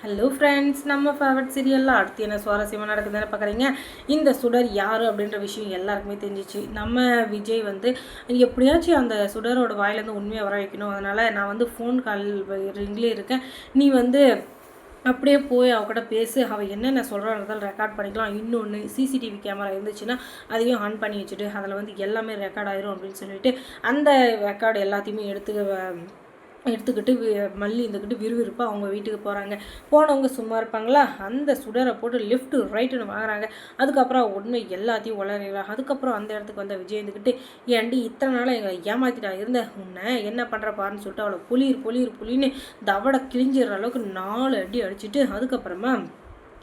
Hello friends, நம்ம favourite சீரியலில் அடுத்து என்ன சுவாரஸ்யமாக நடக்குதுன்னு பார்க்குறீங்க. இந்த சுடர் யார் அப்படின்ற விஷயம் எல்லாருக்குமே தெரிஞ்சிச்சு. நம்ம விஜய் வந்து எப்படியாச்சும் அந்த சுடரோட வாயிலேருந்து உண்மையை வர வைக்கணும். அதனால் நான் வந்து ஃபோன் கால் ரிங்லேயே இருக்கேன், நீ வந்து அப்படியே போய் அவகிட்ட பேசு, அவள் என்னென்ன சொல்கிறான்றதால் ரெக்கார்ட் பண்ணிக்கலாம். இன்னொன்று சிசிடிவி கேமரா இருந்துச்சுன்னா அதையும் ஆன் பண்ணி வச்சுட்டு அதில் வந்து எல்லாமே ரெக்கார்ட் ஆயிரும் அப்படின்னு சொல்லிட்டு அந்த ரெக்கார்டு எல்லாத்தையுமே எடுத்துக்கிட்டு மல்லி இருந்துக்கிட்டு விறுவிறுப்பாக அவங்க வீட்டுக்கு போகிறாங்க. போனவங்க சும்மா இருப்பாங்களா, அந்த சுடரை போட்டு லெஃப்ட்டு ரைட்டுன்னு வாங்குறாங்க. அதுக்கப்புறம் உண்மை எல்லாத்தையும் உளறிடுறாங்க. அதுக்கப்புறம் அந்த இடத்துக்கு வந்த விஜய் இருந்துக்கிட்டு, ஏன்டி இத்தனை நாளாக எங்களை ஏமாத்திட்டா இருந்த, உன்னை என்ன பண்ணுறப்பான்னு சொல்லிட்டு அவளை புளின்னு தவடை கிழிஞ்சிடுற அளவுக்கு 4 அடி அடிச்சுட்டு அதுக்கப்புறமா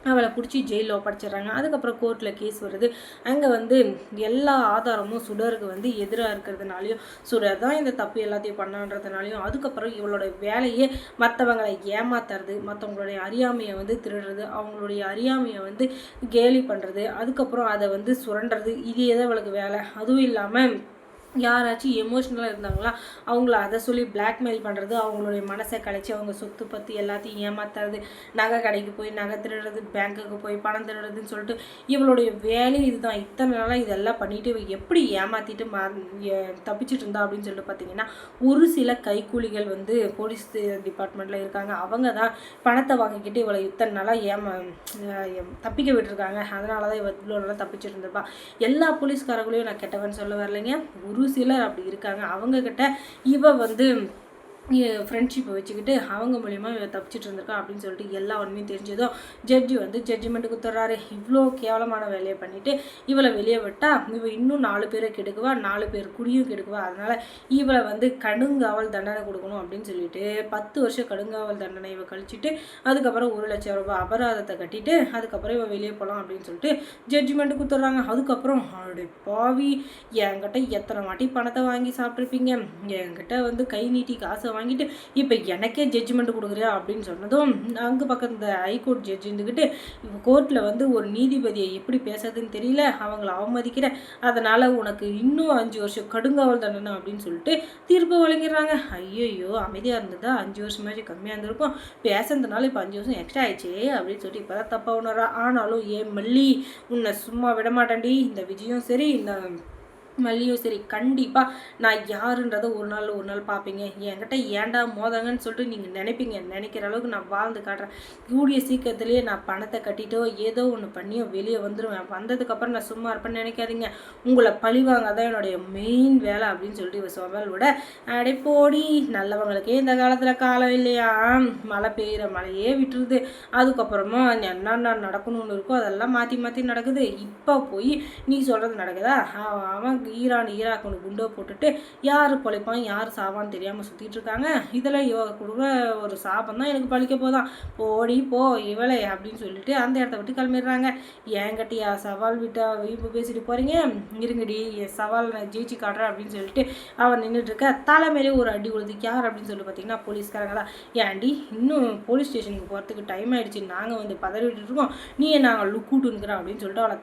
அவளை பிடிச்சி ஜெயிலில் ஒப்படைச்சிடுறாங்க. அதுக்கப்புறம் கோர்ட்டில் கேஸ் வருது. அங்கே வந்து எல்லா ஆதாரமும் சுடருக்கு வந்து எதிராக இருக்கிறதுனாலையும், சுடர் தான் இந்த தப்பு எல்லாத்தையும் பண்ணான்றதுனாலையும், அதுக்கப்புறம் இவளோட வேலையே மற்றவங்களை ஏமாத்துறது, மற்றவங்களுடைய அறியாமையை வந்து திருடுறது, அவங்களுடைய அறியாமையை வந்து கேலி பண்ணுறது, அதுக்கப்புறம் அதை வந்து சுரண்டுறது, இதே தான் இவளுக்கு வேலை. அதுவும் இல்லாமல் யாராச்சும் எமோஷ்னலாக இருந்தாங்களா அவங்கள அதை சொல்லி பிளாக்மெயில் பண்ணுறது, அவங்களுடைய மனசை கழிச்சு அவங்க சொத்து பற்றி எல்லாத்தையும் ஏமாத்துறது, நகை கடைக்கு போய் நகை திருடுறது, பேங்க்குக்கு போய் பணம் திருடுறதுன்னு சொல்லிட்டு இவளுடைய வேலை இதுதான். இத்தனை நாளாக இதெல்லாம் பண்ணிட்டு இவ எப்படி ஏமாற்றிட்டு தப்பிச்சுட்டு இருந்தா அப்படின்னு சொல்லிட்டு பார்த்தீங்கன்னா, ஒரு சில கைக்கூலிகள் வந்து போலீஸ் டிபார்ட்மெண்ட்டில் இருக்காங்க. அவங்க தான் பணத்தை வாங்கிக்கிட்டு இவளை இத்தனை நாளாக தப்பிக்க விட்டுருக்காங்க. அதனால தான் இவ இவ்வளோ நாளாக தப்பிச்சுட்டு இருந்திருப்பா. எல்லா போலீஸ்காரங்களையும் நான் கெட்டவன் சொல்ல வரலைங்க, ஒரு சிலர் அப்படி இருக்காங்க. அவங்கக்கிட்ட இவ வந்து ஃப்ரெண்ட்ஷிப்பை வச்சுக்கிட்டு அவங்க மூலிமா இவ தப்பிச்சிட்டு இருந்திருக்கா அப்படின்னு சொல்லிட்டு எல்லா உண்மையும் தெரிஞ்சதும் ஜட்ஜி வந்து ஜட்ஜ்மெண்ட் கொடுத்துட்றாரு. இவ்வளோ கேவலமான வேலையை பண்ணிவிட்டு இவளை வெளியே விட்டால் இவ இன்னும் 4 பேரை கெடுக்குவா, 4 பேர் குடியும் கெடுக்குவா. அதனால் இவளை வந்து கடுங்காவல் தண்டனை கொடுக்கணும் அப்படின்னு சொல்லிட்டு 10 வருஷம் கடுங்காவல் தண்டனை இவ கழிச்சிட்டு அதுக்கப்புறம் 1 லட்சம் ரூபாய் அபராதத்தை கட்டிட்டு அதுக்கப்புறம் இவ வெளியே போகலாம் அப்படின்னு சொல்லிட்டு ஜட்ஜ்மெண்ட் கொடுத்துட்றாங்க. அதுக்கப்புறம் அப்படி பாவி, என்கிட்ட எத்தனை வாட்டி பணத்தை வாங்கி சாப்பிட்ருப்பீங்க, என்கிட்ட வந்து கை நீட்டி காசை வாங்கிட்டு இப்போ எனக்கே ஜட்ஜ்மெண்ட் கொடுக்குறியா அப்படின்னு சொன்னதும் அங்கே பக்கம் இந்த ஹைகோர்ட் ஜட்ஜ் இருந்துக்கிட்டு இப்போ கோர்ட்டில் வந்து ஒரு நீதிபதியை எப்படி பேசுறதுன்னு தெரியல, அவங்கள அவமதிக்கிற, அதனால் உனக்கு இன்னும் 5 வருஷம் கடுங்காவல் தண்டனை அப்படின்னு சொல்லிட்டு தீர்ப்பு வழங்கிடுறாங்க. ஐயோ, அமைதியாக இருந்ததா 5 வருஷமாச்சு கம்மியாக இருந்திருக்கும், பேசுறதுனால இப்போ 5 வருஷம் எக்ஸ்ட்ரா ஆயிடுச்சே அப்படின்னு சொல்லிட்டு இப்போ தான் தப்பாக உணர்றா. ஆனாலும் ஏன் மல்லி, உன்னை சும்மா விடமாட்டாண்டி, இந்த விஜயும் சரி இந்த மல்லியும் சரி, கண்டிப்பாக நான் யாருன்றதை ஒரு நாள் பார்ப்பீங்க. என்கிட்ட ஏன்டா மோதாங்கன்னு சொல்லிட்டு நீங்கள் நினைக்கிற அளவுக்கு நான் வாழ்ந்து காட்டுறேன். கூடிய சீக்கிரத்துலேயே நான் பணத்தை கட்டிட்டோ ஏதோ ஒன்று பண்ணியோ வெளியே வந்துடுவேன். வந்ததுக்கப்புறம் நான் சும்மா இருப்பேன்னு நினைக்காதீங்க, உங்களை பழிவாங்க தான் என்னுடைய மெயின் வேலை அப்படின்னு சொல்லிட்டு இவ சொவல் விட, அடைப்போடி நல்லவங்களுக்கே இந்த காலத்தில் காலம் இல்லையா, மழை பெய்கிற மழையே விட்டுருது. அதுக்கப்புறமா என்னென்ன நடக்கணும்னு இருக்கோ அதெல்லாம் மாற்றி நடக்குது. இப்போ போய் நீ சொல்கிறது நடக்குதா, அவன் ஈராக் ஒன்று குண்டோ போட்டுட்டு யார் பொழைப்பான் யார் சாவான்னு தெரியாமல் சுற்றிட்டு இருக்காங்க. இதில் இவ கொடுக்குற ஒரு சாபம் தான் எனக்கு பழிக்க போதான், போடி போ இவளை அப்படின்னு சொல்லிட்டு அந்த இடத்த விட்டு கிளம்பிடுறாங்க. ஏங்கட்டியா சவால் விட்டா இப்போ பேசிட்டு போகிறீங்க, இருங்கடி என் சவால் நான் ஜெயிச்சு காட்டுறேன் அப்படின்னு சொல்லிட்டு அவன் நின்றுட்டு இருக்க. தலைமையிலே ஒரு அடி கொடுத்து யார் அப்படின்னு சொல்லி பார்த்தீங்கன்னா போலீஸ்காரங்க தான். ஏன்டி இன்னும் போலீஸ் ஸ்டேஷனுக்கு போகிறதுக்கு டைம் ஆகிடுச்சு, நாங்கள் வந்து பதறிட்டு இருக்கோம், நீ நாங்கள் லுக்கூட்டுங்கிறோம் அப்படின்னு சொல்லிட்டு அவளை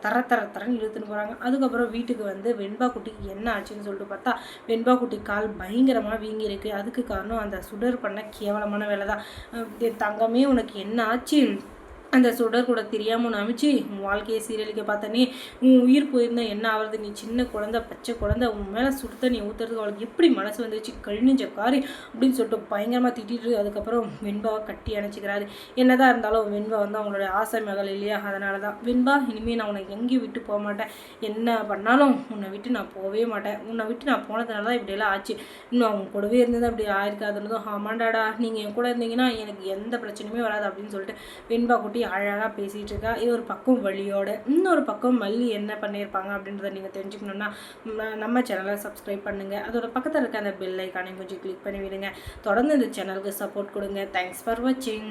தரன்னு இழுத்துன்னு போகிறாங்க. அதுக்கப்புறம் வீட்டுக்கு வந்து வெண்பா குட்டிக்கு என்ன ஆச்சுன்னு சொல்லிட்டு பார்த்தா வெண்பா குட்டி கால் பயங்கரமாக வீங்கியிருக்கு. அதுக்கு காரணம் அந்த சுடர் பண்ண கேவலமான வேலை தான். தங்கமே உனக்கு என்ன ஆச்சு, அந்த சுடர் கூட தெரியாமல் ஒன்று அமைச்சு உன் வாழ்க்கையை சீரழிக்க பார்த்தனே, உன் உயிர் போயிருந்தால் என்ன ஆகிறது, நீ சின்ன குழந்தை பச்சை குழந்தை, உன் மேலே சுடுத்த நீ ஊற்றுறதுக்கு அவளுக்கு எப்படி மனசு வந்துச்சு, கழிஞ்ச காரி அப்படின்னு சொல்லிட்டு பயங்கரமாக திட்டிட்டு அதுக்கப்புறம் வெண்பாவை கட்டி அணைச்சிக்கிறாரு. என்னதான் இருந்தாலும் வெண்பா வந்து அவங்களோட ஆசை மகள் இல்லையா, அதனால தான் வெண்பா இனிமேல் நான் உனக்கு எங்கேயும் விட்டு போக மாட்டேன், என்ன பண்ணாலும் உன்னை விட்டு நான் போகவே மாட்டேன், உன்னை விட்டு நான் போனதுனால தான் இப்படியெல்லாம் ஆச்சு, இன்னும் அவங்க கூடவே இருந்தது அப்படி ஆயிருக்காதுன்னதும் ஆமாண்டாடா நீங்கள் என் கூட இருந்தீங்கன்னா எனக்கு எந்த பிரச்சனையுமே வராது அப்படின்னு சொல்லிட்டு வெண்பா குட்டி அழகாக பேசிகிட்டு இருக்கா. இது ஒரு பக்கம் வழியோட, இன்னொரு பக்கம் மல்லி என்ன பண்ணியிருப்பாங்க அப்படின்றத நீங்கள் தெரிஞ்சுக்கணுன்னா நம்ம சேனலை சப்ஸ்கிரைப் பண்ணுங்கள். அதோட பக்கத்தில் இருக்க அந்த பெல் ஐக்கானையும் கொஞ்சம் கிளிக் பண்ணி விடுங்க. தொடர்ந்து இந்த சேனலுக்கு சப்போர்ட் கொடுங்க. தேங்க்ஸ் ஃபார் வாட்சிங்.